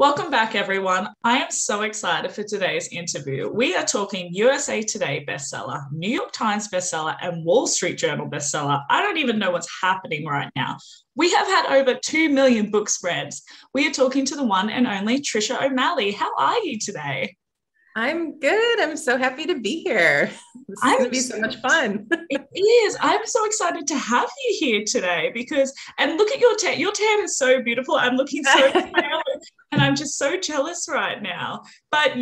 Welcome back, everyone. I am so excited for today's interview. We are talking USA Today bestseller, New York Times bestseller, and Wall Street Journal bestseller. I don't even know what's happening right now. We have had over 2 million book spreads. We are talking to the one and only Tricia O'Malley. How are you today? I'm good. I'm so happy to be here. This is going to be so much fun. It is. I'm so excited to have you here today because, and look at your tan. Your tan is so beautiful. I'm looking so pale and I'm just so jealous right now. But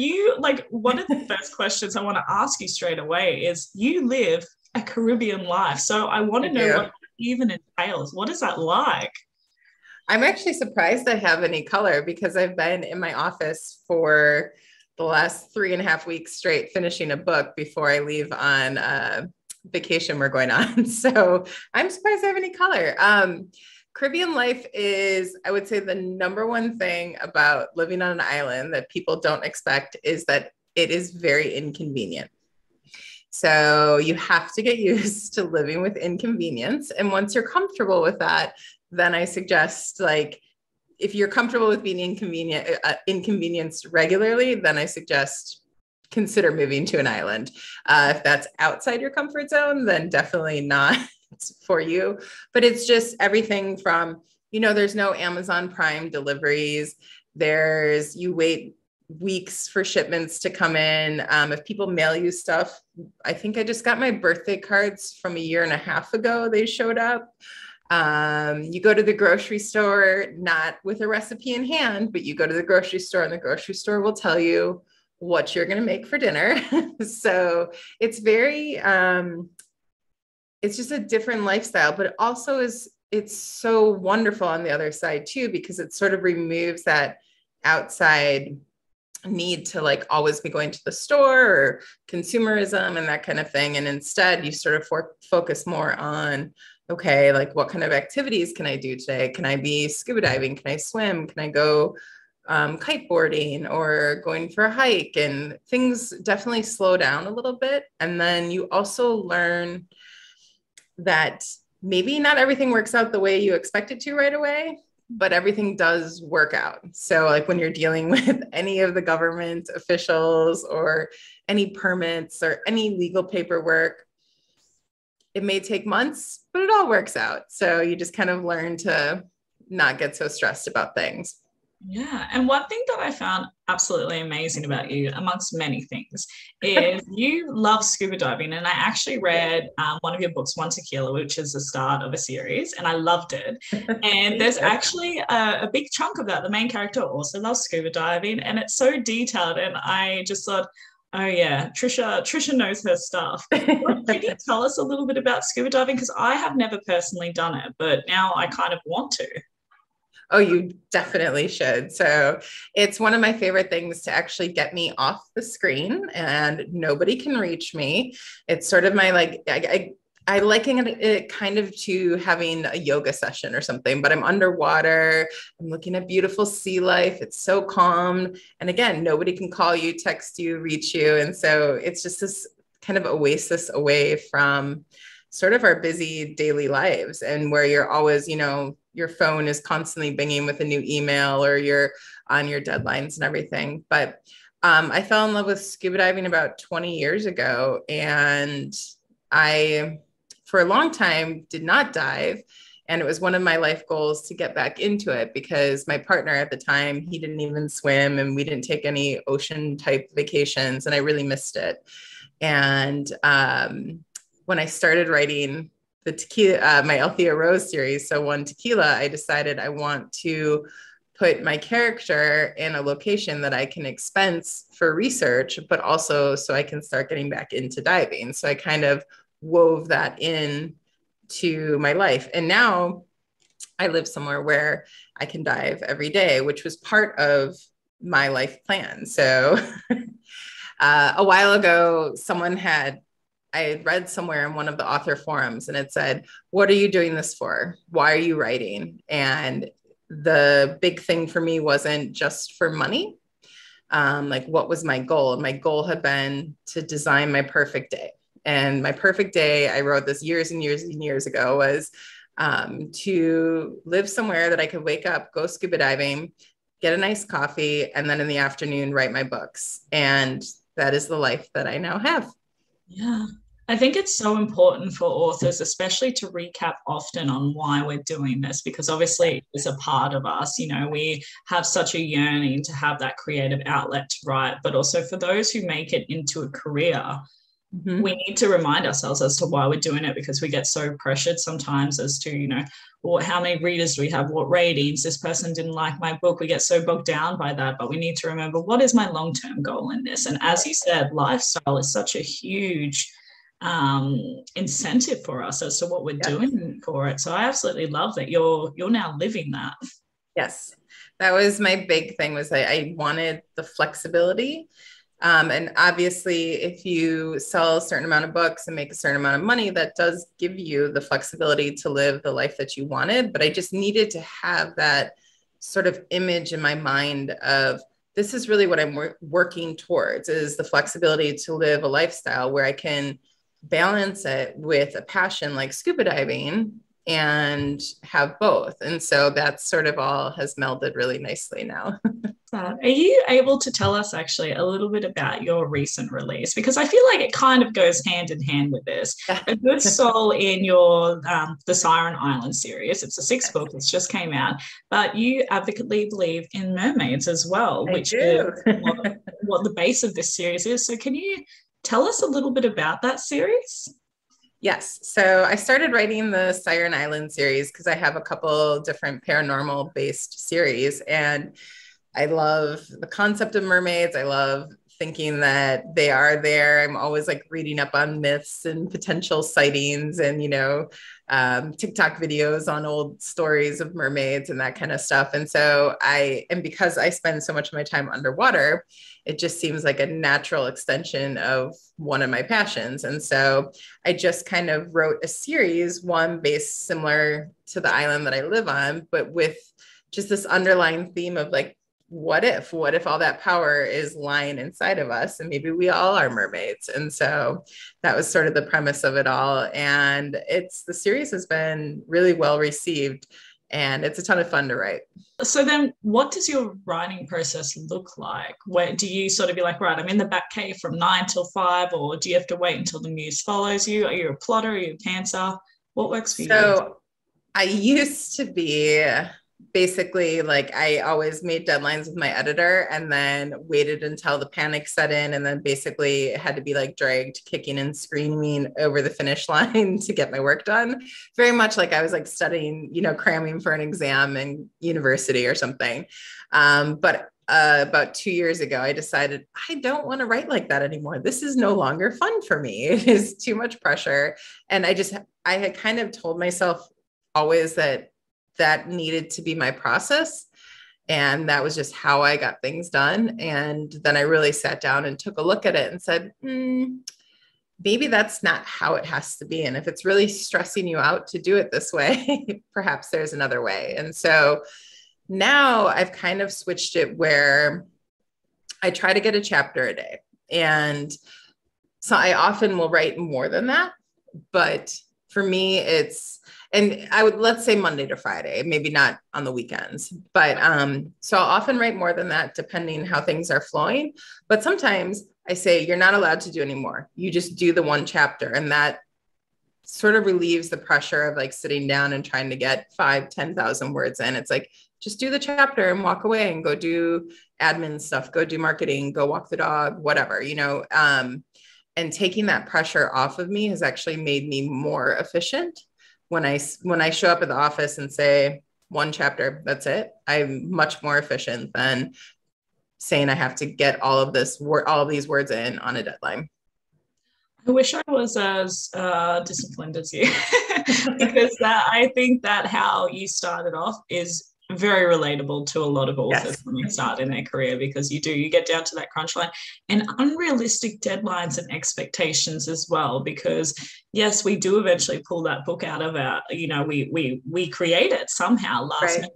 one of the first questions I want to ask you straight away is you live a Caribbean life. So I want to know what it even entails. What is that like? I'm actually surprised I have any color because I've been in my office for the last 3.5 weeks straight finishing a book before I leave on vacation we're going on. So I'm surprised I have any color. Caribbean life is, I would say, the number one thing about living on an island that people don't expect is that it is very inconvenient. So you have to get used to living with inconvenience. And once you're comfortable with that, then I suggest if you're comfortable with being inconvenienced regularly, then I suggest consider moving to an island. If that's outside your comfort zone, then definitely not for you. But it's just everything from, there's no Amazon Prime deliveries. You wait weeks for shipments to come in. If people mail you stuff, I think I just got my birthday cards from 1.5 years ago. They showed up. You go to the grocery store, not with a recipe in hand, but you go to the grocery store and the grocery store will tell you what you're going to make for dinner. So it's it's just a different lifestyle, but it's so wonderful on the other side too, because it sort of removes that outside need to always be going to the store or consumerism and that kind of thing. And instead you sort of focus more on, okay, what kind of activities can I do today? Can I be scuba diving? Can I swim? Can I go kiteboarding or going for a hike? And things definitely slow down a little bit. And then you also learn that maybe not everything works out the way you expect it to right away, but everything does work out. So when you're dealing with any of the government officials or any permits or any legal paperwork, it may take months, but it all works out. So you just kind of learn to not get so stressed about things. Yeah. And one thing that I found absolutely amazing about you, amongst many things, is you love scuba diving. And I actually read one of your books, One Tequila, which is the start of a series, and I loved it. And there's actually a big chunk of that. The main character also loves scuba diving, and it's so detailed. And I just thought, oh yeah, Tricia knows her stuff. Can you tell us a little bit about scuba diving? Because I have never personally done it, but now I kind of want to. Oh, you definitely should. So it's one of my favorite things to actually get me off the screen and nobody can reach me. It's sort of my I liken it kind of to having a yoga session or something, but I'm underwater. I'm looking at beautiful sea life. It's so calm. And again, nobody can call you, text you, reach you. And so it's just this kind of oasis away from sort of our busy daily lives and where you're always, your phone is constantly binging with a new email or you're on your deadlines and everything. But I fell in love with scuba diving about 20 years ago. And I, for a long time, did not dive. And it was one of my life goals to get back into it because my partner at the time, he didn't even swim and we didn't take any ocean type vacations. And I really missed it. And when I started writing the tequila, my Althea Rose series, so One Tequila, I decided I want to put my character in a location that I can expense for research, but also so I can start getting back into diving. So I kind of wove that in to my life. And now I live somewhere where I can dive every day, which was part of my life plan. So a while ago, I had read somewhere in one of the author forums and it said, what are you doing this for? Why are you writing? And the big thing for me wasn't just for money. What was my goal? And my goal had been to design my perfect day. And my perfect day, I wrote this years and years and years ago, was to live somewhere that I could wake up, go scuba diving, get a nice coffee, and then in the afternoon, write my books. And that is the life that I now have. Yeah. I think it's so important for authors, especially to recap often on why we're doing this, because obviously it's a part of us. You know, we have such a yearning to have that creative outlet to write, but also for those who make it into a career, we need to remind ourselves as to why we're doing it, because we get so pressured sometimes as to, you know, well, how many readers do we have, what ratings, this person didn't like my book. We get so bogged down by that, but we need to remember, what is my long-term goal in this? And as you said, lifestyle is such a huge incentive for us as to what we're doing for it. So I absolutely love that you're now living that. Yes, that was my big thing, was I wanted the flexibility. And obviously, if you sell a certain amount of books and make a certain amount of money, that does give you the flexibility to live the life that you wanted. But I just needed to have that sort of image in my mind of, this is really what I'm working towards, is the flexibility to live a lifestyle where I can balance it with a passion like scuba diving and have both. And so that sort of all has melded really nicely now. Are you able to tell us actually a little bit about your recent release? Because I feel like it kind of goes hand in hand with this. A good soul in your the Siren Island series. It's a 6th book. It's just came out. But you advocately believe in mermaids as well, which is what the base of this series is. So can you tell us a little bit about that series? Yes. So I started writing the Siren Island series because I have a couple different paranormal based series, and I love the concept of mermaids. I love thinking that they are there. I'm always like reading up on myths and potential sightings and, you know, TikTok videos on old stories of mermaids and that kind of stuff. And so because I spend so much of my time underwater, it just seems like a natural extension of one of my passions. And so I just kind of wrote a series, one based similar to the island that I live on, but with just this underlying theme of like, what if all that power is lying inside of us, and maybe we all are mermaids? And so that was sort of the premise of it all. And the series has been really well received, and it's a ton of fun to write. So then what does your writing process look like? Where do you sort of be like, right, I'm in the back cave from 9 till 5, or do you have to wait until the muse follows you? Are you a plotter? Are you a pantser? What works for you? So I used to be basically like, I always made deadlines with my editor and then waited until the panic set in, and then basically had to be like dragged kicking and screaming over the finish line to get my work done. Very much like I was like studying, you know, cramming for an exam in university or something. But about 2 years ago, I decided I don't want to write like that anymore. This is no longer fun for me. It is too much pressure. And I had kind of told myself always that needed to be my process. And that was just how I got things done. And then I really sat down and took a look at it and said, maybe that's not how it has to be. And if it's really stressing you out to do it this way, perhaps there's another way. And so now I've kind of switched it where I try to get a chapter a day. And so I often will write more than that, but for me, let's say Monday to Friday, maybe not on the weekends, but so I'll often write more than that depending how things are flowing. But sometimes I say, you're not allowed to do any more. You just do the one chapter. And that sort of relieves the pressure of like sitting down and trying to get 10,000 words in. It's like, just do the chapter and walk away and go do admin stuff, go do marketing, go walk the dog, whatever, you know. And taking that pressure off of me has actually made me more efficient. When I show up at the office and say one chapter, that's it, I'm much more efficient than saying I have to get all of these words in on a deadline. I wish I was as disciplined as you, because I think that how you started off is very relatable to a lot of authors when they start in their career, because you get down to that crunch line and unrealistic deadlines and expectations as well, because yes, we do eventually pull that book out of our, you know, we create it somehow last minute,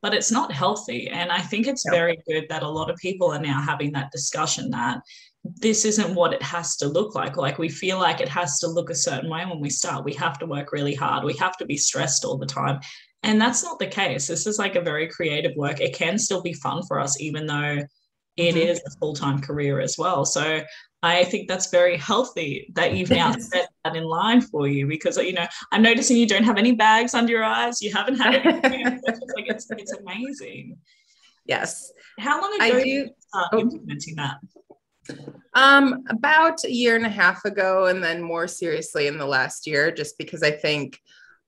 but it's not healthy. And I think it's very good that a lot of people are now having that discussion that this isn't what it has to look like. Like, we feel like it has to look a certain way when we start. We have to work really hard. We have to be stressed all the time. And that's not the case. This is like a very creative work. It can still be fun for us, even though it is a full-time career as well. So I think that's very healthy that you've now set that in line for you, because, you know, I'm noticing you don't have any bags under your eyes. You haven't had anything. It's amazing. Yes. How long ago did you start implementing that? About a year and a half ago, and then more seriously in the last year, just because I think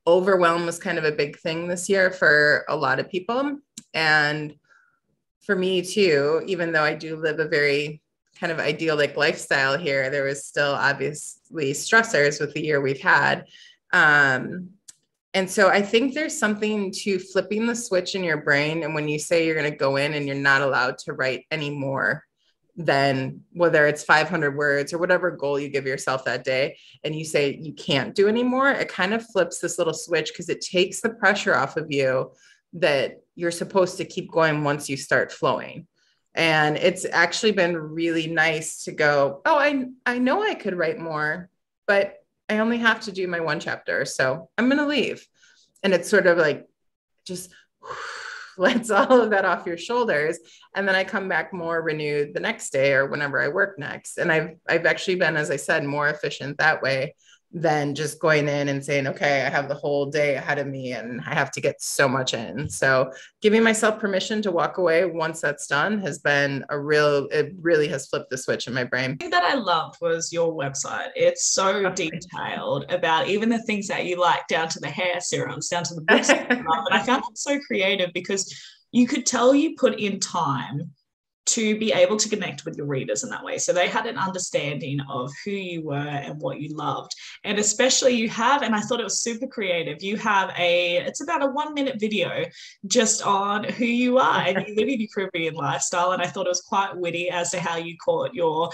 overwhelm was kind of a big thing this year for a lot of people. And for me too, even though I do live a very kind of idyllic lifestyle here, there was still obviously stressors with the year we've had. And so I think there's something to flipping the switch in your brain. And when you say you're going to go in and you're not allowed to write anymore, then whether it's 500 words or whatever goal you give yourself that day, and you say you can't do anymore, it kind of flips this little switch, because it takes the pressure off of you that you're supposed to keep going once you start flowing. And it's actually been really nice to go, oh, I know I could write more, but I only have to do my one chapter. So I'm going to leave. And it's sort of like, just lets all of that off your shoulders. And then I come back more renewed the next day or whenever I work next. And I've actually been, as I said, more efficient that way than just going in and saying, okay, I have the whole day ahead of me and I have to get so much in. So giving myself permission to walk away once that's done has been it really has flipped the switch in my brain. The thing that I loved was your website. It's so detailed about even the things that you like, down to the hair serums, down to the books. And I found it so creative, because you could tell you put in time to be able to connect with your readers in that way. So they had an understanding of who you were and what you loved. And especially you have, and I thought it was super creative, you have it's about a 1-minute video just on who you are and you live in your Caribbean lifestyle. And I thought it was quite witty as to how you caught your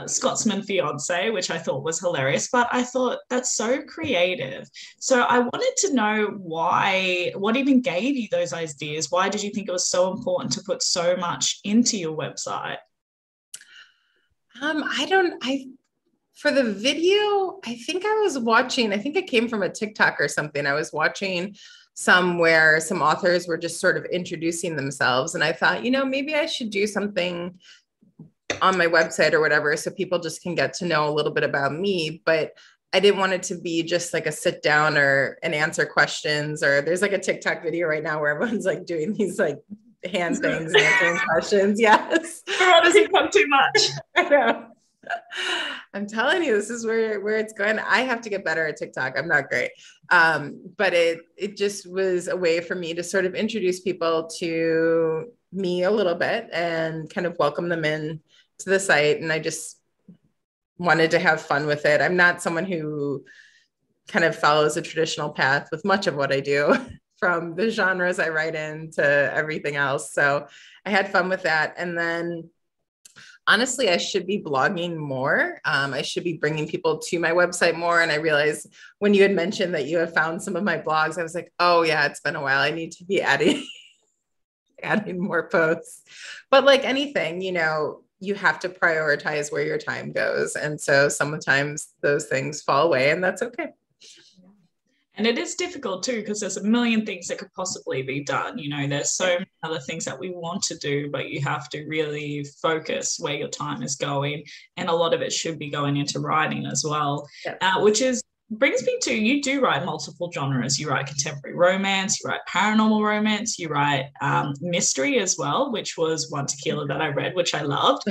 Scotsman fiance, which I thought was hilarious. But I thought that's so creative. So I wanted to know what even gave you those ideas? Why did you think it was so important to put so much into your website? For the video, I think it came from a TikTok or something. I was watching where some authors were just sort of introducing themselves. And I thought, maybe I should do something on my website or whatever, so people just can get to know a little bit about me. But I didn't want it to be just like a sit down and answer questions, or there's like a TikTok video right now where everyone's like doing these like hand things and answering questions. Yes. Does it come too much? I know. I'm telling you, this is where it's going. I have to get better at TikTok. I'm not great. But it just was a way for me to sort of introduce people to me a little bit and kind of welcome them in to the site. And I just wanted to have fun with it. I'm not someone who kind of follows a traditional path with much of what I do, from the genres I write in to everything else. So I had fun with that. And then honestly, I should be blogging more. I should be bringing people to my website more. And I realized when you had mentioned that you have found some of my blogs, I was like, oh yeah, it's been a while. I need to be adding more posts. But like anything, you have to prioritize where your time goes. And so sometimes those things fall away, and that's okay. And it is difficult too, because there's a million things that could possibly be done. There's so many other things that we want to do, but you have to really focus where your time is going. And a lot of it should be going into writing as well, which brings me to, you do write multiple genres. You write contemporary romance, you write paranormal romance, you write mystery as well, which was One Tequila that I read, which I loved.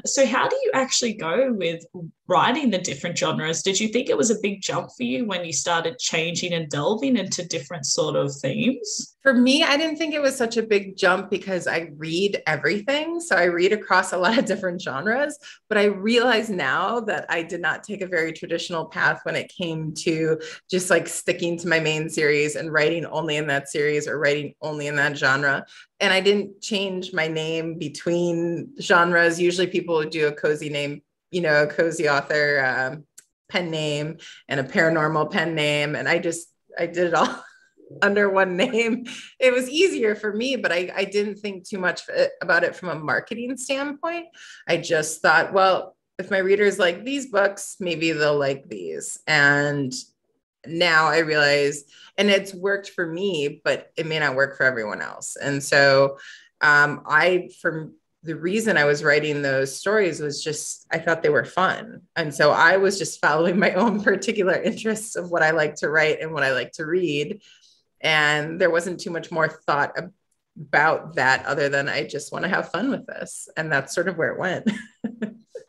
So how do you actually go with writing the different genres? Did you think it was a big jump for you when you started changing and delving into different sort of themes? For me, I didn't think it was such a big jump because I read everything. So I read across a lot of different genres, but I realize now that I did not take a very traditional path when it came to just like sticking to my main series and writing only in that series or writing only in that genre. And I didn't change my name between genres. Usually people would do a cozy name, a cozy author pen name and a paranormal pen name. And I did it all under one name. It was easier for me, but I didn't think too much about it from a marketing standpoint. I just thought, well, if my readers like these books, maybe they'll like these. And now I realize, and it's worked for me, but it may not work for everyone else. And so for the reason I was writing those stories was just, I thought they were fun. And so I was just following my own particular interests of what I like to write and what I like to read. And there wasn't too much more thought about that other than I just want to have fun with this. And that's sort of where it went.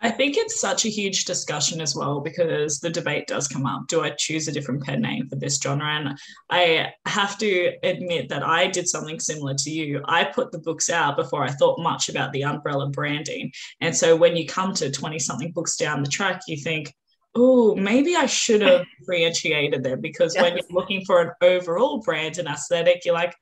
I think it's such a huge discussion as well, because the debate does come up. Do I choose a different pen name for this genre? And I have to admit that I did something similar to you. I put the books out before I thought much about the umbrella branding. And so when you come to 20-something books down the track, you think, oh, maybe I should have differentiated them, because when you're looking for an overall brand and aesthetic, you're like,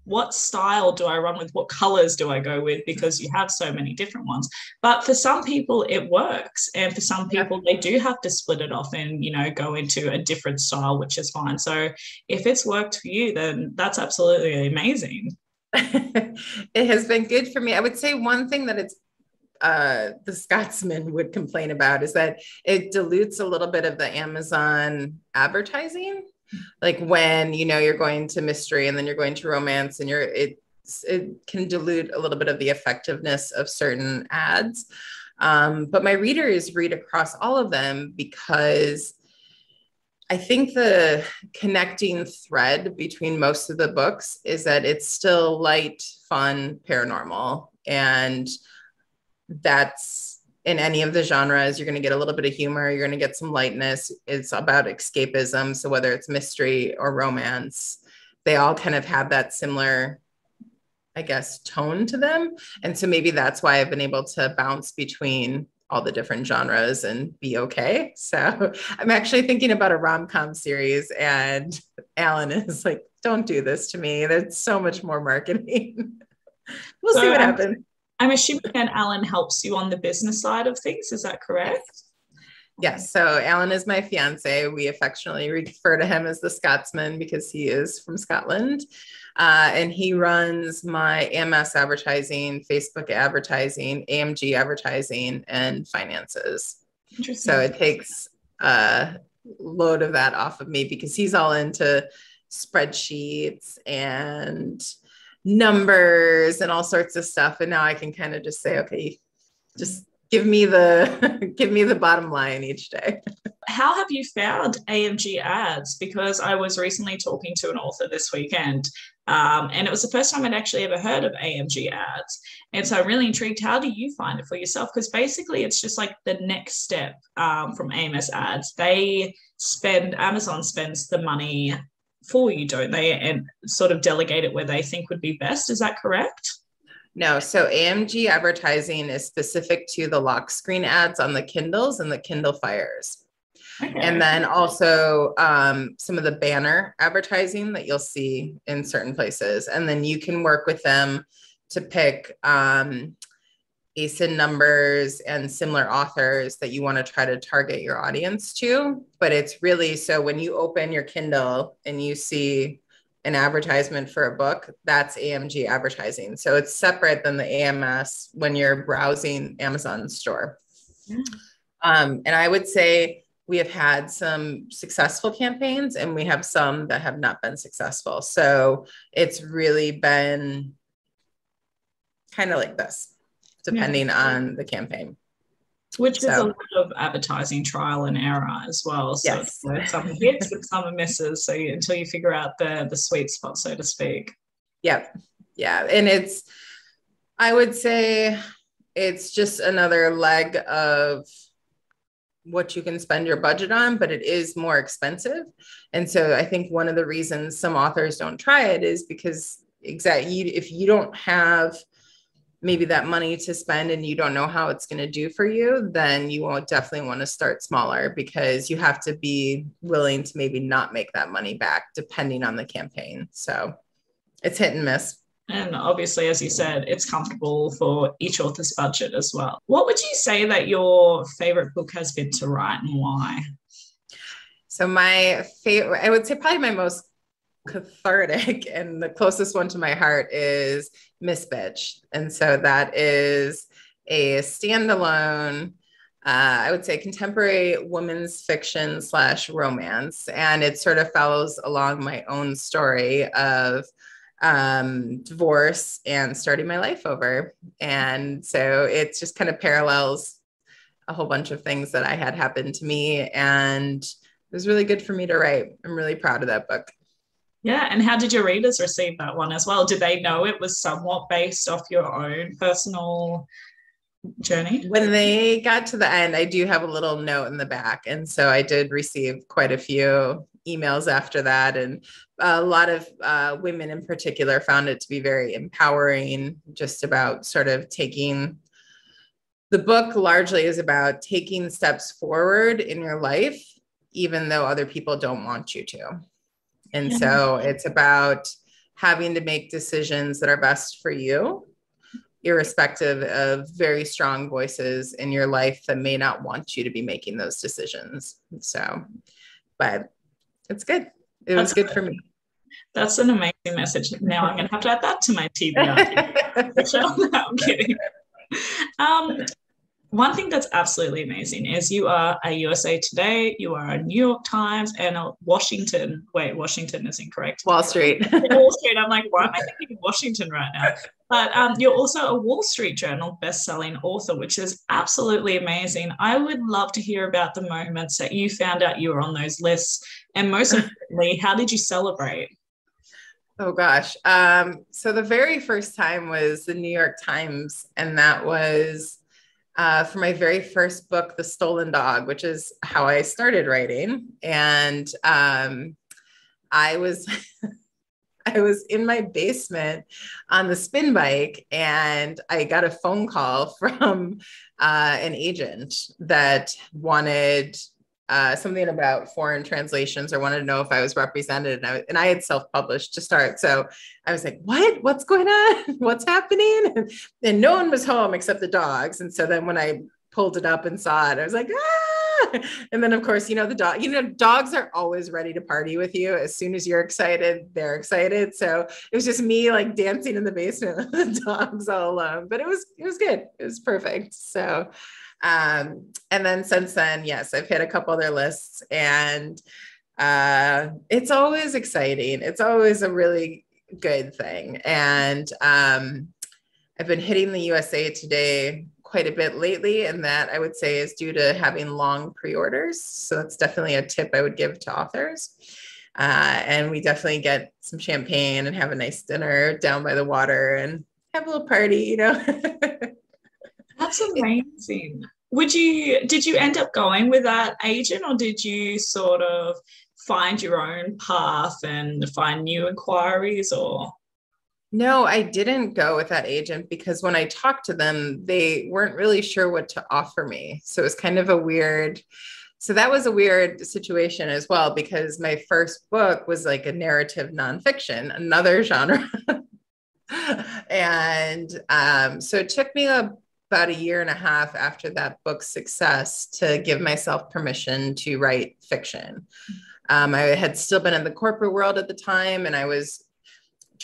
what style do I run with? What colors do I go with? Because you have so many different ones. But for some people, it works. And for some people, they do have to split it off and, go into a different style, which is fine. So if it's worked for you, then that's absolutely amazing. It has been good for me. I would say one thing that the Scotsman would complain about is that it dilutes a little bit of the Amazon advertising. Like when, you're going to mystery and then you're going to romance, and it can dilute a little bit of the effectiveness of certain ads. But my readers read across all of them, because I think the connecting thread between most of the books is that it's still light, fun, paranormal. And that's in any of the genres, you're going to get a little bit of humor. You're going to get some lightness. It's about escapism. So whether it's mystery or romance, they all kind of have that similar, I guess, tone to them. And so maybe that's why I've been able to bounce between all the different genres and be okay. So I'm actually thinking about a rom-com series, and Alan is like, don't do this to me. There's so much more marketing. We'll see what happens. I'm assuming that Alan helps you on the business side of things. Is that correct? Yes. So Alan is my fiance. We affectionately refer to him as the Scotsman because he is from Scotland. And he runs my AMS advertising, Facebook advertising, AMG advertising, and finances. Interesting. So it takes a load of that off of me because he's all into spreadsheets and numbers and all sorts of stuff. And now I can kind of just say, okay, just give me the bottom line each day. How have you found AMG Ads? Because I was recently talking to an author this weekend, and it was the first time I'd actually ever heard of AMG Ads. And so I'm really intrigued. How do you find it for yourself? Because basically it's just like the next step from AMS Ads. Amazon spends the money for you, don't they? And sort of delegate it where they think would be best. Is that correct? No. So AMG advertising is specific to the lock screen ads on the Kindles and the Kindle Fires. Okay. And then also some of the banner advertising that you'll see in certain places. And then you can work with them to pick ASIN numbers and similar authors that you want to try to target your audience to. But it's really, so when you open your Kindle and you see an advertisement for a book, that's AMG advertising. So it's separate than the AMS when you're browsing Amazon store. And I would say we have had some successful campaigns and we have some that have not been successful. So it's really been kind of like this, depending on the campaign. Which is a lot of advertising trial and error as well. So yes. Some hits and some misses. So until you figure out the sweet spot, so to speak. Yep. Yeah. And I would say it's just another leg of what you can spend your budget on, but it is more expensive. And so I think one of the reasons some authors don't try it is because if you don't have maybe that money to spend and you don't know how it's going to do for you, then you won't definitely want to start smaller because you have to be willing to maybe not make that money back depending on the campaign. So it's hit and miss. And obviously, as you said, it's comfortable for each author's budget as well. What would you say that your favorite book has been to write and why? So my favorite, I would say probably my most cathartic and the closest one to my heart is Miss Bitch. And so that is a standalone I would say contemporary women's fiction / romance. And it sort of follows along my own story of divorce and starting my life over. And so it just kind of parallels a whole bunch of things that I had happen to me. And it was really good for me to write. I'm really proud of that book. Yeah. And how did your readers receive that one as well? Did they know it was somewhat based off your own personal journey? When they got to the end, I do have a little note in the back. And so I did receive quite a few emails after that. And a lot of women in particular found it to be very empowering, just about sort of taking, the book largely is about taking steps forward in your life, even though other people don't want you to. And so it's about having to make decisions that are best for you, irrespective of very strong voices in your life that may not want you to be making those decisions. So, but it's good. It was good for me. That's an amazing message. Now I'm going to have to add that to my TBR. No, I'm kidding. One thing that's absolutely amazing is you are a USA Today, you are a New York Times, and a Washington. Wait, Washington is incorrect. Wall Street. Wall Street. I'm like, why am I thinking Washington right now? But you're also a Wall Street Journal best-selling author, which is absolutely amazing. I would love to hear about the moments that you found out you were on those lists, and most importantly, how did you celebrate? Oh gosh. So the very first time was the New York Times, and that was for my very first book, The Stolen Dog, which is how I started writing. And I was I was in my basement on the spin bike, and I got a phone call from an agent that wanted something about foreign translations, or wanted to know if I was represented. And I had self-published to start. So I was like, what's going on? What's happening? And no one was home except the dogs. And so then when I pulled it up and saw it, I was like, ah! And then of course, dogs are always ready to party with you. As soon as you're excited, they're excited. So it was just me like dancing in the basement with the dogs all alone, but it was good. It was perfect. So and then since then, yes, I've hit a couple other lists, and it's always exciting. It's always a really good thing. And I've been hitting the USA Today quite a bit lately, and that I would say is due to having long pre-orders. So that's definitely a tip I would give to authors. And we definitely get some champagne and have a nice dinner down by the water and have a little party, That's amazing. Did you end up going with that agent, or did you sort of find your own path and find new inquiries, or? No, I didn't go with that agent because when I talked to them, they weren't really sure what to offer me. So it was kind of that was a weird situation as well, because my first book was like a narrative nonfiction, another genre. And so it took me about a year and a half after that book's success to give myself permission to write fiction. I had still been in the corporate world at the time, and I was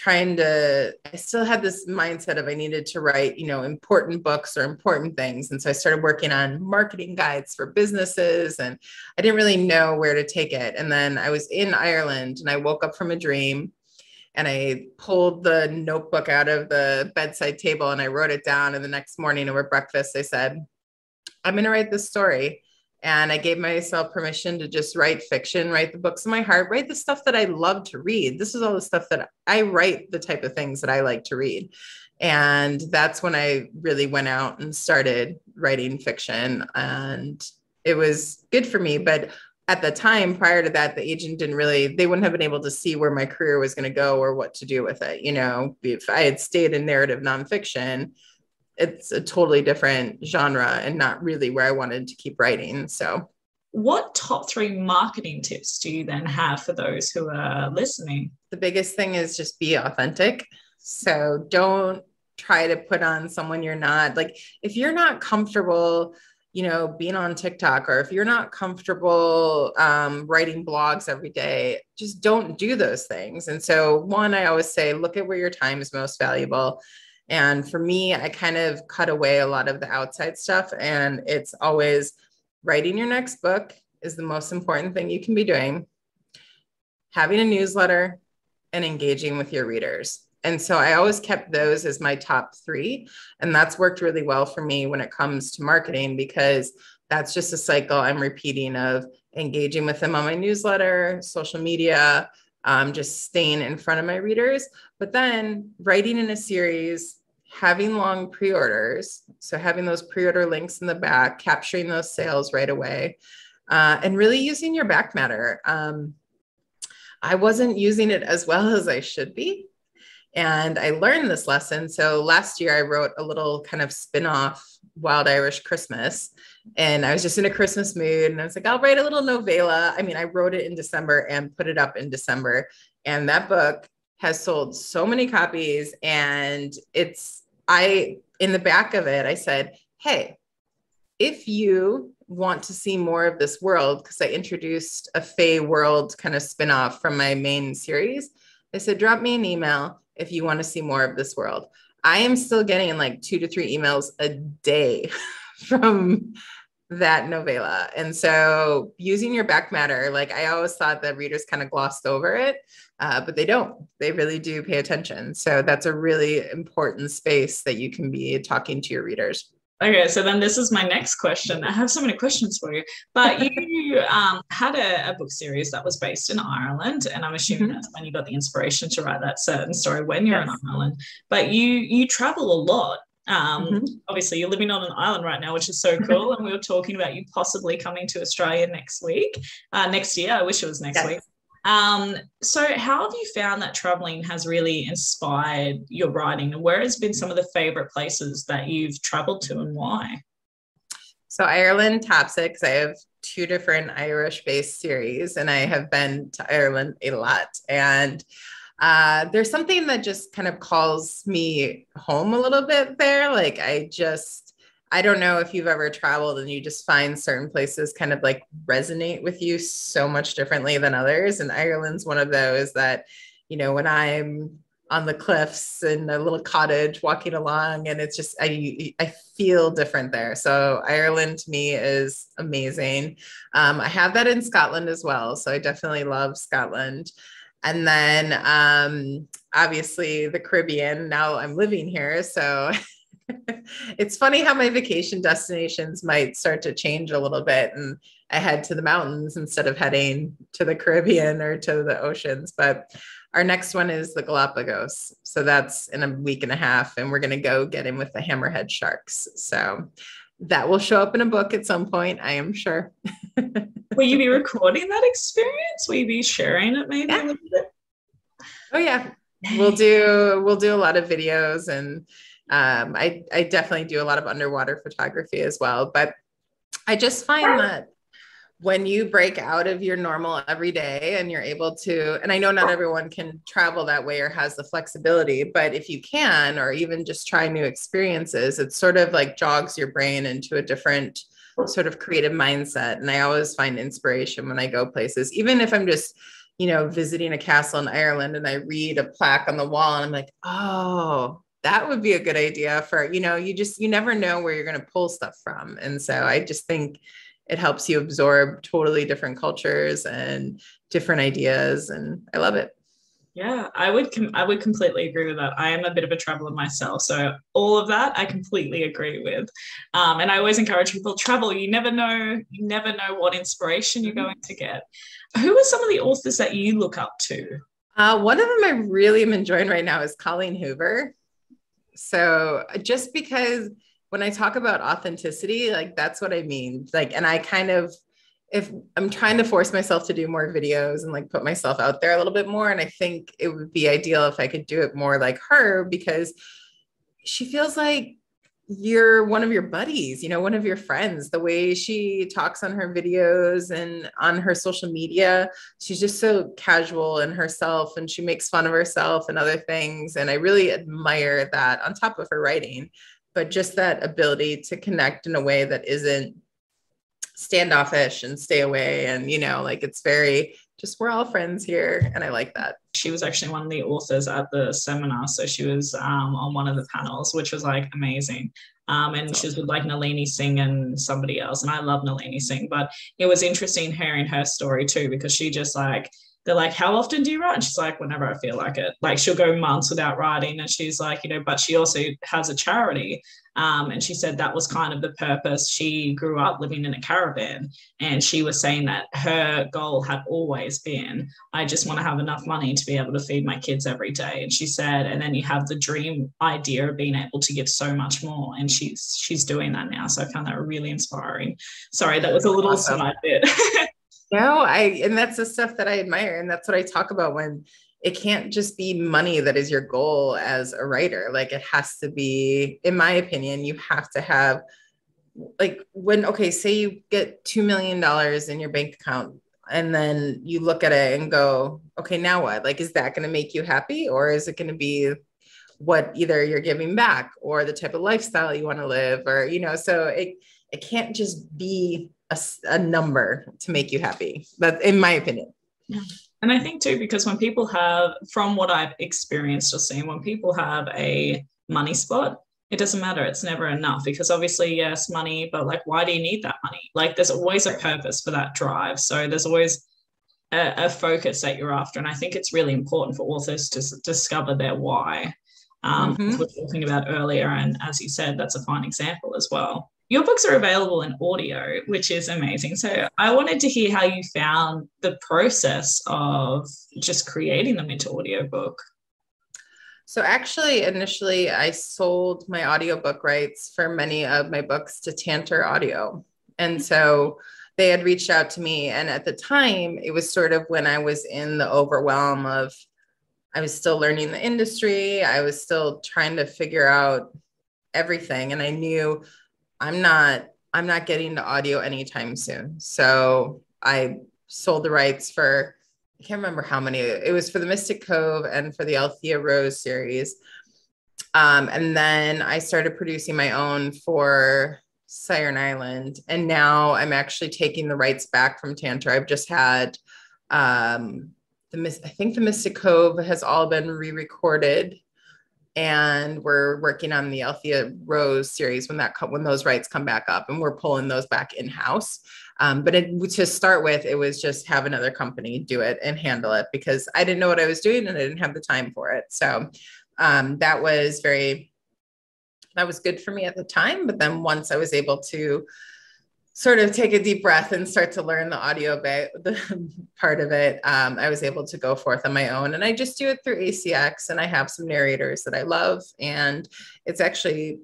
I still had this mindset of I needed to write, important books or important things. And so I started working on marketing guides for businesses, and I didn't really know where to take it. And then I was in Ireland, and I woke up from a dream, and I pulled the notebook out of the bedside table, and I wrote it down. And the next morning over breakfast, I said, I'm going to write this story. And I gave myself permission to just write fiction, write the books of my heart, write the stuff that I love to read. This is all the stuff that I write, the type of things that I like to read. And that's when I really went out and started writing fiction. And it was good for me. But at the time prior to that, the agent they wouldn't have been able to see where my career was going to go or what to do with it. If I had stayed in narrative nonfiction, it's a totally different genre and not really where I wanted to keep writing. So what top 3 marketing tips do you then have for those who are listening? The biggest thing is just be authentic. So don't try to put on someone you're not. Like if you're not comfortable, being on TikTok, or if you're not comfortable writing blogs every day, just don't do those things. And so one, I always say, look at where your time is most valuable. And for me, I kind of cut away a lot of the outside stuff. And it's always writing your next book is the most important thing you can be doing, having a newsletter, and engaging with your readers. And so I always kept those as my top three. And that's worked really well for me when it comes to marketing, because that's just a cycle I'm repeating of engaging with them on my newsletter, social media, just staying in front of my readers, but then writing in a series, having long pre-orders. So having those pre-order links in the back, capturing those sales right away, and really using your back matter. I wasn't using it as well as I should be. And I learned this lesson. So last year I wrote a little kind of spin-off Wild Irish Christmas, and I was just in a Christmas mood, and I was like, I'll write a little novella. I mean, I wrote it in December and put it up in December, and that book has sold so many copies. And in the back of it, I said, hey, if you want to see more of this world, because I introduced a Fae world kind of spin-off from my main series, I said, drop me an email if you want to see more of this world. I am still getting like 2 to 3 emails a day from that novella. And so using your back matter, like I always thought that readers kind of glossed over it, but they don't. They really do pay attention. So that's a really important space that you can be talking to your readers. Okay, so then this is my next question. I have so many questions for you, but you had a book series that was based in Ireland, and I'm assuming that's when you got the inspiration to write that certain story when you're in Ireland. But you travel a lot. Obviously, you're living on an island right now, which is so cool. And we were talking about you possibly coming to Australia next year. I wish it was next week. So how have you found that traveling has really inspired your writing, and where has been some of the favorite places that you've traveled to and why? So Ireland tops it because I have 2 different Irish-based series, and I have been to Ireland a lot. And there's something that just kind of calls me home a little bit there. Like I don't know if you've ever traveled and you just find certain places kind of like resonate with you so much differently than others. And Ireland's one of those that, you know, when I'm on the cliffs in a little cottage walking along, and it's just, I feel different there. So Ireland to me is amazing. I have that in Scotland as well. So I definitely love Scotland. And then obviously the Caribbean. Now I'm living here. So it's funny how my vacation destinations might start to change a little bit, and I head to the mountains instead of heading to the Caribbean or to the oceans. But our next one is the Galapagos. So that's in a week and a half, and we're going to go get in with the hammerhead sharks. So that will show up in a book at some point, I am sure. Will you be recording that experience? Will you be sharing it maybe a little bit? Oh yeah, we'll do a lot of videos, and I definitely do a lot of underwater photography as well. But I just find that when you break out of your normal everyday and you're able to, and I know not everyone can travel that way or has the flexibility, but if you can, or even just try new experiences, it sort of like jogs your brain into a different sort of creative mindset. And I always find inspiration when I go places, even if I'm just, you know, visiting a castle in Ireland and I read a plaque on the wall and I'm like, oh, that would be a good idea for, you know, you never know where you're going to pull stuff from. And so I just think it helps you absorb totally different cultures and different ideas. And I love it. Yeah, I would completely agree with that. I am a bit of a traveler myself. So all of that I completely agree with. And I always encourage people to travel. You never know what inspiration you're going to get. Who are some of the authors that you look up to? One of them I really am enjoying right now is Colleen Hoover. So just because when I talk about authenticity, like that's what I mean. Like, and I kind of, if I'm trying to force myself to do more videos and like put myself out there a little bit more. And I think it would be ideal if I could do it more like her, because she feels like you're one of your buddies, you know, one of your friends. The way she talks on her videos and on her social media, she's just so casual in herself, and she makes fun of herself and other things. And I really admire that, on top of her writing, but just that ability to connect in a way that isn't standoffish and stay away. And, you know, like it's very just we're all friends here. And I like that. She was actually one of the authors at the seminar. So she was on one of the panels, which was like amazing. And she was with like Nalini Singh and somebody else. And I love Nalini Singh, but it was interesting hearing her story too, because she just like, they're like, how often do you write? And she's like, whenever I feel like it. Like she'll go months without writing. And she's like, you know, but she also has a charity. And she said that was kind of the purpose. She grew up living in a caravan, and she was saying that her goal had always been, I just want to have enough money to be able to feed my kids every day. And she said, and then you have the dream idea of being able to give so much more. And she's doing that now. So I found that really inspiring. Sorry, that was a little side bit. No, and that's the stuff that I admire. And that's what I talk about when it can't just be money that is your goal as a writer. Like it has to be, in my opinion, you have to have like say you get $2 million in your bank account, and then you look at it and go, okay, now what? Like, is that going to make you happy? Or is it going to be what either you're giving back or the type of lifestyle you want to live, or, you know, so it can't just be a number to make you happy. That's in my opinion. Yeah. And I think too, because when people have, from what I've experienced or seen, when people have a money spot, it doesn't matter. It's never enough, because obviously, yes, money, but like, why do you need that money? Like there's always a purpose for that drive. So there's always a focus that you're after. And I think it's really important for authors to discover their why, as we were talking about earlier. And as you said, that's a fine example as well. Your books are available in audio, which is amazing. So I wanted to hear how you found the process of just creating them into audiobook. So actually, initially, I sold my audiobook rights for many of my books to Tantor Audio. And so they had reached out to me. And at the time, it was sort of when I was in the overwhelm of, I was still learning the industry. I was still trying to figure out everything. And I knew I'm not getting to audio anytime soon. So I sold the rights for, I can't remember how many, it was for the Mystic Cove and for the Althea Rose series. And then I started producing my own for Siren Island. And now I'm actually taking the rights back from Tantor. I've just had, I think the Mystic Cove has all been re-recorded. And we're working on the Althea Rose series when those rights come back up, and we're pulling those back in-house. But to start with, it was just have another company do it and handle it, because I didn't know what I was doing and I didn't have the time for it. So that was good for me at the time. But then once I was able to sort of take a deep breath and start to learn the audio the part of it, I was able to go forth on my own. And I just do it through ACX, and I have some narrators that I love. And it's actually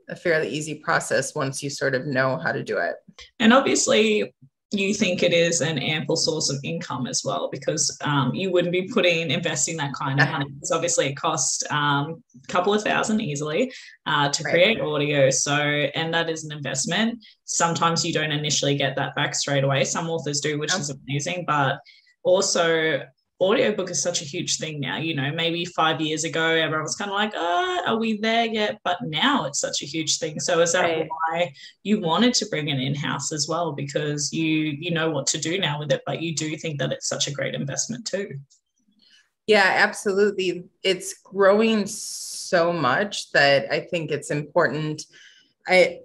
a fairly easy process once you sort of know how to do it. And obviously, you think it is an ample source of income as well, because you wouldn't be investing that kind of money. Because obviously it costs a couple of $1,000 easily to create audio. So, and that is an investment. Sometimes you don't initially get that back straight away. Some authors do, which is amazing, but also audiobook is such a huge thing now. You know, maybe 5 years ago, everyone was kind of like, are we there yet? But now it's such a huge thing. So is that why you wanted to bring it in-house as well? Because you know what to do now with it, but you do think that it's such a great investment too. Yeah, absolutely. It's growing so much that I think it's important. I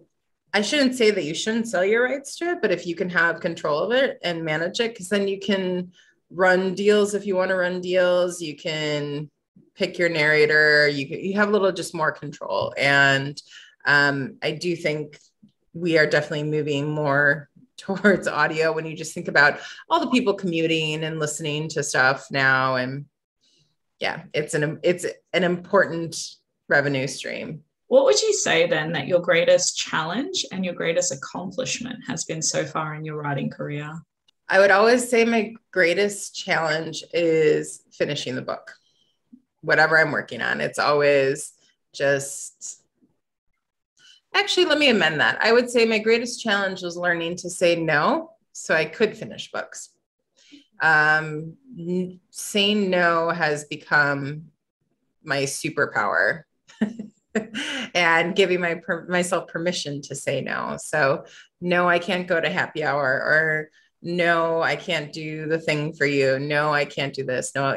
shouldn't say that you shouldn't sell your rights to it, but if you can have control of it and manage it, because then you can run deals if you want to run deals. You can pick your narrator. You have a little just more control. And I do think we are definitely moving more towards audio when you just think about all the people commuting and listening to stuff now. And yeah, it's an important revenue stream. What would you say then that your greatest challenge and your greatest accomplishment has been so far in your writing career? I would always say my greatest challenge is finishing the book, whatever I'm working on. It's always just, actually, let me amend that. I would say my greatest challenge was learning to say no so I could finish books. Saying no has become my superpower. And giving myself permission to say no. So no, I can't go to happy hour, or no, I can't do the thing for you. No, I can't do this. No,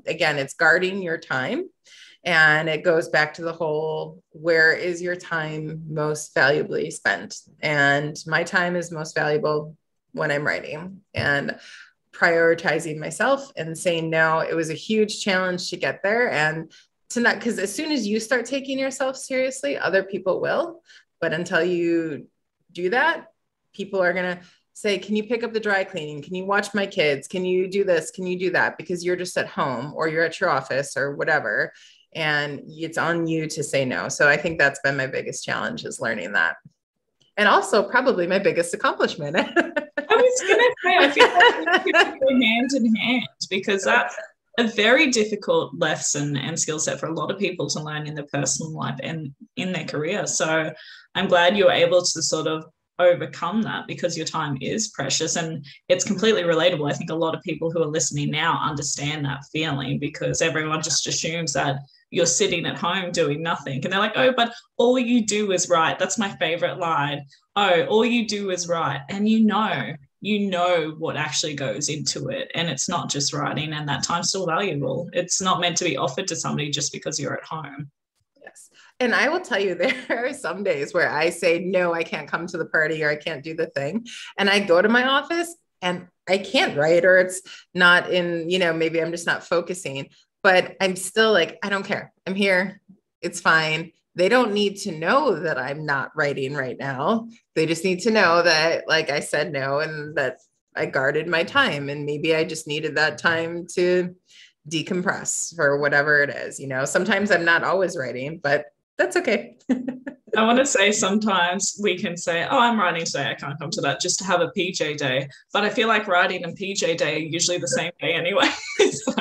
again, it's guarding your time. And it goes back to the whole, where is your time most valuably spent? And my time is most valuable when I'm writing, and prioritizing myself and saying no. It was a huge challenge to get there, and to not, because as soon as you start taking yourself seriously, other people will. But until you do that, people are going to say, can you pick up the dry cleaning? Can you watch my kids? Can you do this? Can you do that? Because you're just at home or you're at your office or whatever. And it's on you to say no. So I think that's been my biggest challenge, is learning that. And also probably my biggest accomplishment. I was going to say, I feel like we go hand in hand, because that's a very difficult lesson and skill set for a lot of people to learn in their personal life and in their career. So I'm glad you're able to sort of overcome that, because your time is precious and it's completely relatable. I think a lot of people who are listening now understand that feeling, because everyone just assumes that you're sitting at home doing nothing. And they're like, oh, but all you do is write. That's my favorite line. Oh, all you do is write. And you know what actually goes into it. And it's not just writing, and that time's still valuable. It's not meant to be offered to somebody just because you're at home. Yes. And I will tell you, there are some days where I say, no, I can't come to the party, or I can't do the thing. And I go to my office and I can't write, or it's not in, maybe I'm just not focusing, but I'm still like, I don't care. I'm here. It's fine. They don't need to know that I'm not writing right now. They just need to know that, like, I said no, and that I guarded my time. And maybe I just needed that time to decompress for whatever it is. Sometimes I'm not always writing, but that's okay. I want to say sometimes we can say, oh, I'm writing today, I can't come to that, just to have a PJ day. But I feel like writing and PJ day are usually the same day anyway. So.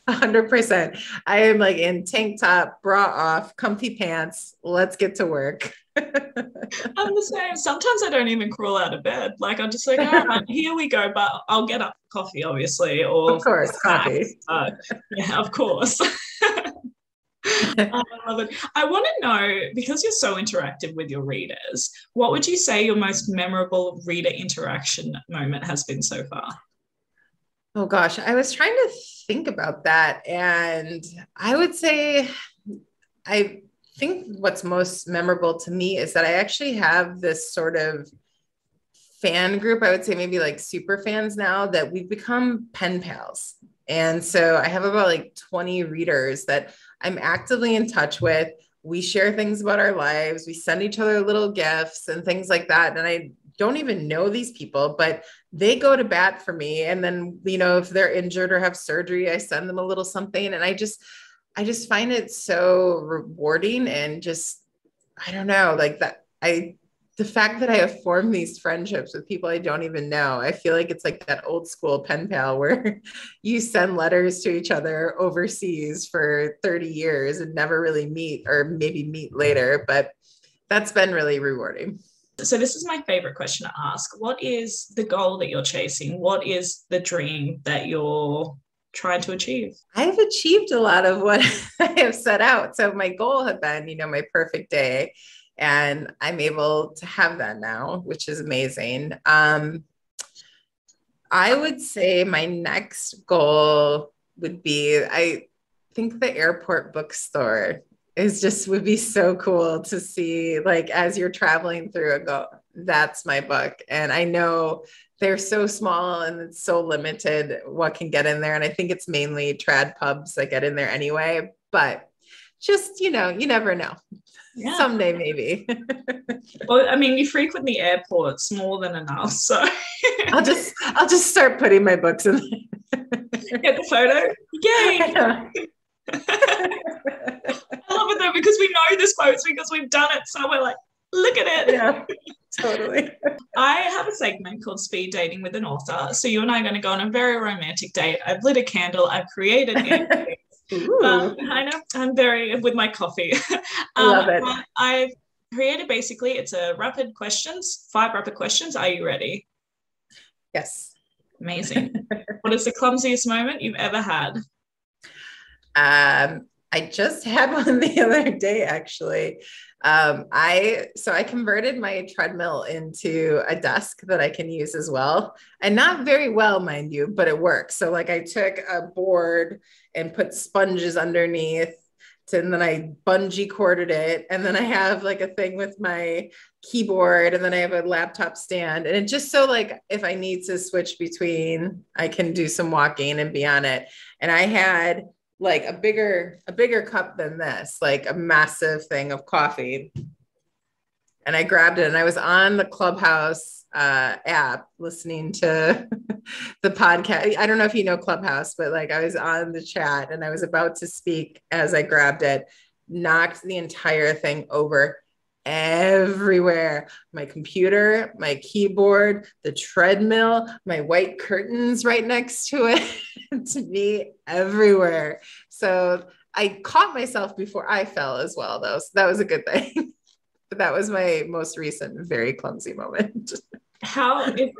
100%. I am like in tank top, bra off, comfy pants. Let's get to work. I'm the same. Sometimes I don't even crawl out of bed. Like, I'm just like, all right, here we go. But I'll get up for coffee, obviously. Or of course, coffee. Yeah, of course. I love it. I want to know, because you're so interactive with your readers, what would you say your most memorable reader interaction moment has been so far? Oh gosh, I was trying to think about that. And I would say, I think what's most memorable to me is that I actually have this sort of fan group. I would say maybe like super fans now, that we've become pen pals. And so I have about like 20 readers that I'm actively in touch with. We share things about our lives. We send each other little gifts and things like that. And I don't even know these people, but they go to bat for me. And then, if they're injured or have surgery, I send them a little something. And I just find it so rewarding, and just, I don't know, like that. The fact that I have formed these friendships with people I don't even know, I feel like it's like that old school pen pal where you send letters to each other overseas for 30 years and never really meet, or maybe meet later. But that's been really rewarding. So this is my favorite question to ask. What is the goal that you're chasing? What is the dream that you're trying to achieve? I've achieved a lot of what I have set out. So my goal had been, my perfect day. And I'm able to have that now, which is amazing. I would say my next goal would be, I think the airport bookstore would be so cool to see, like, as you're traveling through and go, that's my book. And I know they're so small and it's so limited what can get in there. And I think it's mainly trad pubs that get in there anyway, but just, you never know. Yeah. Someday, maybe. Well, I mean, you frequent the airports more than enough, so I'll just start putting my books in there. Get the photo. Yay! I love it though, because we know this quotes because we've done it, so we're like, look at it. Yeah, totally. I have a segment called Speed Dating with an Author. So you and I are going to go on a very romantic date. I've lit a candle. I've created it. I'm very with my coffee. Love it. I've created, basically, it's a 5 rapid questions. Are you ready? Yes. Amazing. What is the clumsiest moment you've ever had? I just had one the other day, actually. I converted my treadmill into a desk that I can use as well. And not very well, mind you, but it works. So like I took a board and put sponges underneath, and then I bungee corded it. And then I have like a thing with my keyboard, and then I have a laptop stand. And it just so like if I need to switch between, I can do some walking and be on it. And I had like a bigger cup than this, like a massive thing of coffee. And I grabbed it, and I was on the Clubhouse app listening to the podcast. I don't know if you know Clubhouse, but like I was on the chat and I was about to speak as I grabbed it, knocked the entire thing over everywhere. My computer, my keyboard, the treadmill, my white curtains right next to it, to me everywhere. So I caught myself before I fell as well, though. So that was a good thing. But that was my most recent, very clumsy moment. How is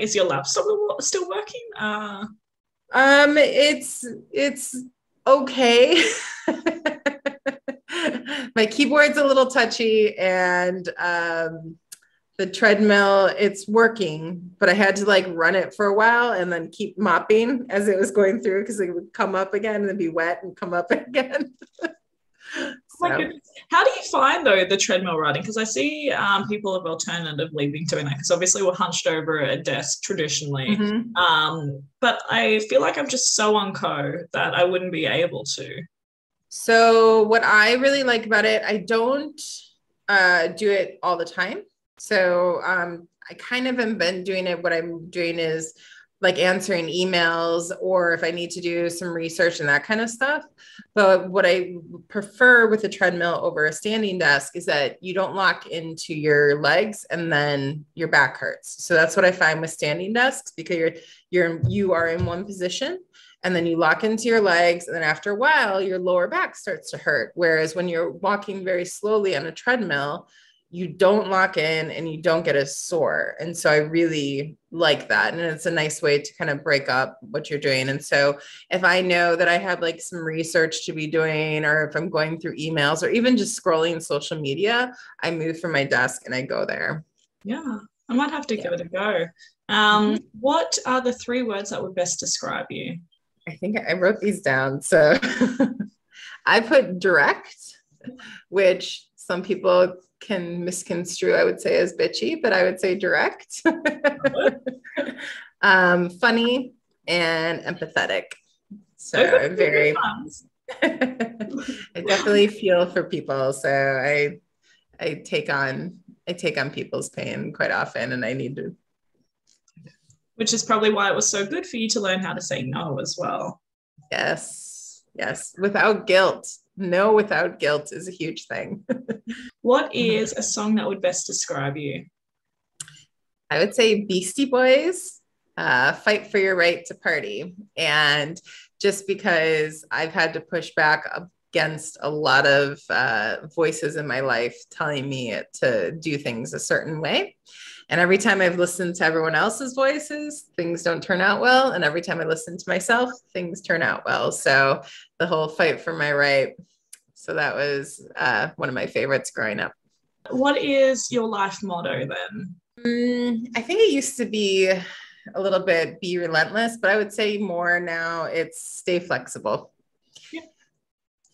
is your laptop still working? It's okay. My keyboard's a little touchy, and the treadmill, it's working, but I had to like run it for a while and then keep mopping as it was going through, because it would come up again and then be wet and come up again. My goodness. How do you find though the treadmill riding? Because I see people have alternatively been doing that, because obviously we're hunched over a desk traditionally. But I feel like I'm just so unco that I wouldn't be able to. So what I really like about it, I don't do it all the time. So I kind of have been doing it. What I'm doing is like answering emails, or if I need to do some research and that kind of stuff. But what I prefer with a treadmill over a standing desk is that you don't lock into your legs and then your back hurts. So that's what I find with standing desks, because you are in one position and then you lock into your legs, and then after a while your lower back starts to hurt. Whereas when you're walking very slowly on a treadmill, you don't lock in and you don't get as sore. And so I really like that. And it's a nice way to kind of break up what you're doing. And so if I know that I have like some research to be doing, or if I'm going through emails, or even just scrolling social media, I move from my desk and I go there. Yeah, I might have to give it a go. What are the 3 words that would best describe you? I think I wrote these down. So I put direct, which some people can misconstrue, I would say, as bitchy, but I would say direct. Funny and empathetic. So I'm very, I definitely feel for people. So I take on people's pain quite often, and I need to. Which is probably why it was so good for you to learn how to say no as well. Yes. Without guilt. No, without guilt is a huge thing. What is a song that would best describe you? I would say Beastie Boys, Fight for Your Right to Party. And just because I've had to push back against a lot of voices in my life telling me to do things a certain way. And every time I've listened to everyone else's voices, things don't turn out well. And every time I listen to myself, things turn out well. So the whole fight for my right. So that was one of my favorites growing up. What is your life motto then? I think it used to be a little bit be relentless, but I would say more now it's stay flexible.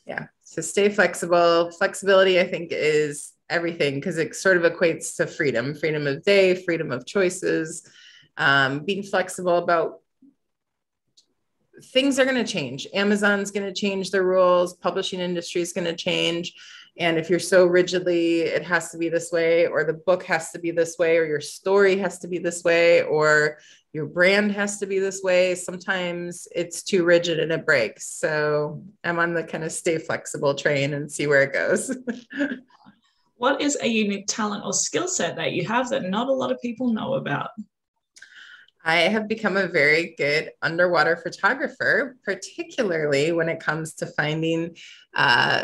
Yeah. So stay flexible. Flexibility, I think, is everything, because it sort of equates to freedom of day, freedom of choices, being flexible about things are going to change. Amazon's going to change their rules. Publishing industry is going to change. And if you're so rigidly, it has to be this way, or the book has to be this way, or your story has to be this way, or your brand has to be this way, sometimes it's too rigid and it breaks. So I'm on the kind of stay flexible train and see where it goes. What is a unique talent or skill set that you have that not a lot of people know about? I have become a very good underwater photographer, particularly when it comes to finding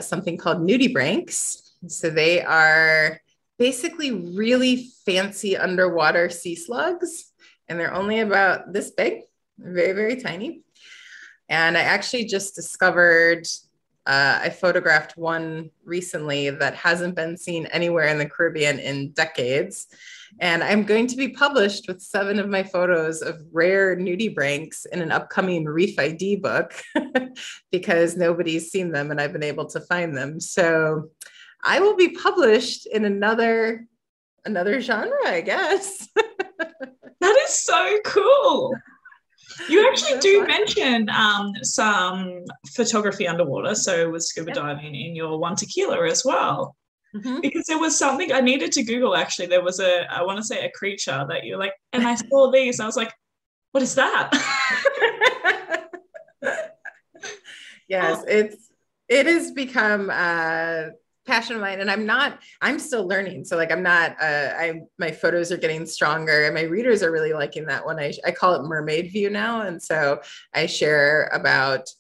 something called nudibranchs. So they are basically really fancy underwater sea slugs, and they're only about this big, very, very tiny. And I actually just discovered I photographed one recently that hasn't been seen anywhere in the Caribbean in decades. And I'm going to be published with 7 of my photos of rare nudibranchs in an upcoming Reef ID book because nobody's seen them and I've been able to find them. So I will be published in another genre, I guess. That is so cool. You actually do mention some photography underwater, so with scuba diving in your One Tequila as well. Mm-hmm. Because there was something I needed to Google, actually. There was I want to say a creature that you're like, and I saw these, and I was like, what is that? Yes, it has become passion of mine, and I'm still learning. So like my photos are getting stronger and my readers are really liking that one. I call it mermaid view now. And so I share about,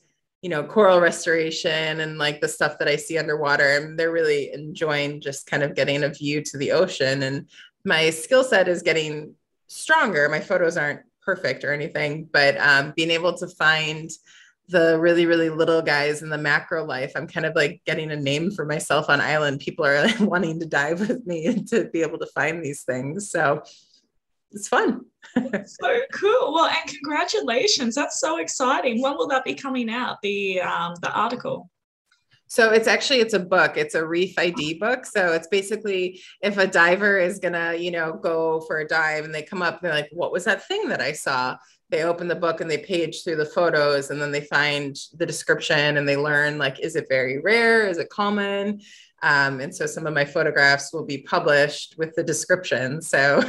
coral restoration and like the stuff that I see underwater, and they're really enjoying just kind of getting a view to the ocean. And my skill set is getting stronger. My photos aren't perfect or anything, but being able to find the really, really little guys in the macro life, I'm kind of like getting a name for myself on island. People are like wanting to dive with me to be able to find these things. So it's fun. So cool. Well, and congratulations. That's so exciting. When will that be coming out? The article? So it's a book. It's a Reef ID book. So it's basically if a diver is gonna, go for a dive and they come up and they're like, what was that thing that I saw? They open the book and they page through the photos, and then they find the description and they learn, like, is it very rare? Is it common? And so some of my photographs will be published with the description. So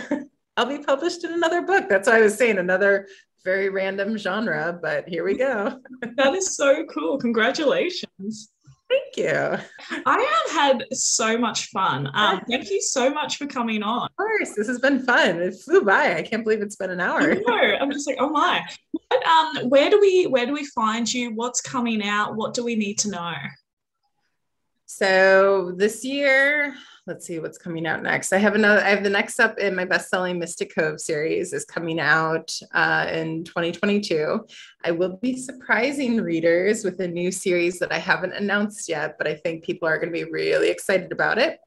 I'll be published in another book. That's why I was saying another very random genre, but here we go. That is so cool. Congratulations. Thank you. I have had so much fun. Thank you so much for coming on. Of course, this has been fun. It flew by. I can't believe it's been an hour. I know. I'm just like, oh my. But, where do we find you? What's coming out? What do we need to know? So this year, let's see what's coming out next. I have the next up in my bestselling Mystic Cove series is coming out in 2022. I will be surprising readers with a new series that I haven't announced yet, but I think people are going to be really excited about it.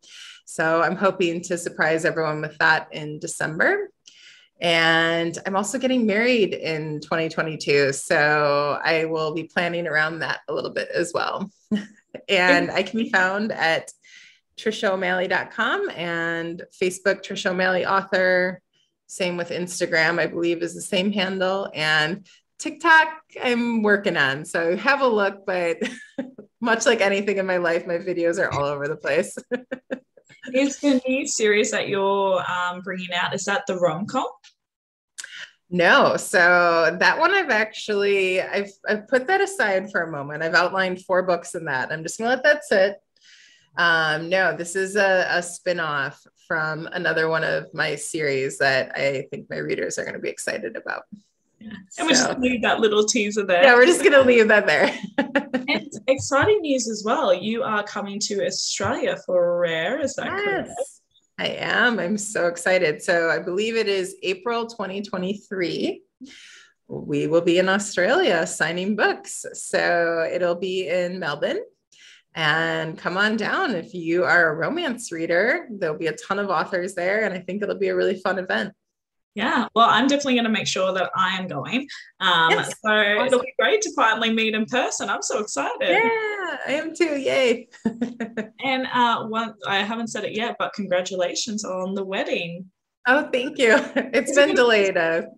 So I'm hoping to surprise everyone with that in December. And I'm also getting married in 2022. So I will be planning around that a little bit as well. And I can be found at TriciaO'Malley.com and Facebook, Tricia O'Malley author. Same with Instagram, I believe is the same handle. And TikTok, I'm working on. So have a look, but much like anything in my life, my videos are all over the place. Is the new series that you're bringing out, is that the rom-com? No. So that one I've put that aside for a moment. I've outlined 4 books in that. I'm just gonna let that sit. No, this is a spin-off from another one of my series that I think my readers are going to be excited about. Yeah. And we're just going to leave that little teaser there. Yeah, we're just going to leave that there. And exciting news as well. You are coming to Australia for Rare. Is that correct? I am. I'm so excited. So I believe it is April 2023. We will be in Australia signing books. So it'll be in Melbourne. And come on down if you are a romance reader. There'll be a ton of authors there, and I think it'll be a really fun event. Yeah, well, I'm definitely going to make sure that I am going. Yes. So awesome. It'll be great to finally meet in person. I'm so excited. Yeah, I am too. Yay. And I haven't said it yet, but congratulations on the wedding. Oh, thank you. It's been delayed a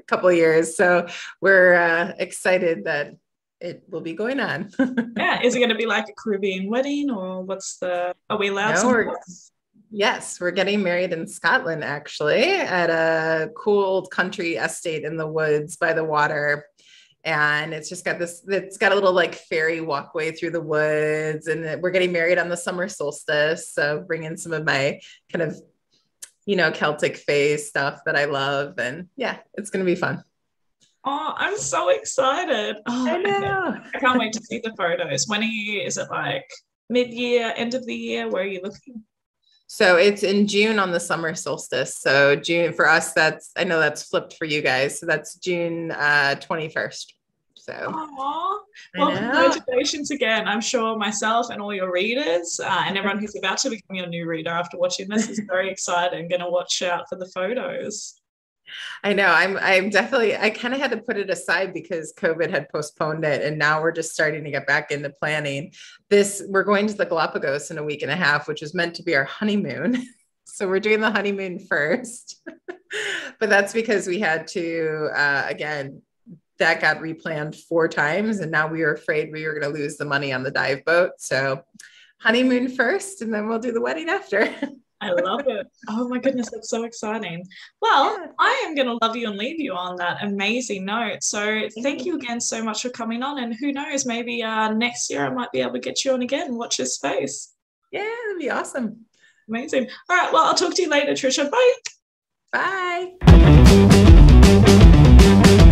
couple of years. So we're excited that it will be going on. Yeah. Is it going to be like a Caribbean wedding, or are we allowed to? Yes, we're getting married in Scotland, actually, at a cool old country estate in the woods by the water. And it's got a little like ferry walkway through the woods. And we're getting married on the summer solstice. So bringing some of my kind of, Celtic fae stuff that I love. And yeah, it's going to be fun. Oh, I'm so excited. Oh, I know. I can't wait to see the photos. Is it like mid-year, end of the year? Where are you looking? So it's in June on the summer solstice. So June for us, I know that's flipped for you guys. So that's June 21st. So Well, congratulations again. I'm sure myself and all your readers and everyone who's about to become your new reader after watching this is very excited and going to watch out for the photos. I know. I'm definitely, I kind of had to put it aside because COVID had postponed it. And now we're just starting to get back into planning we're going to the Galapagos in a week and a half, which is meant to be our honeymoon. So we're doing the honeymoon first, but that's because we had to, again, that got replanned 4 times. And now we were afraid we were going to lose the money on the dive boat. So honeymoon first, and then we'll do the wedding after. I love it. Oh my goodness, that's so exciting. Well, yeah. I am going to love you and leave you on that amazing note. So thank you again so much for coming on. And who knows, maybe next year I might be able to get you on again and watch your space. Yeah, that'd be awesome. Amazing. All right, well, I'll talk to you later, Tricia. Bye. Bye.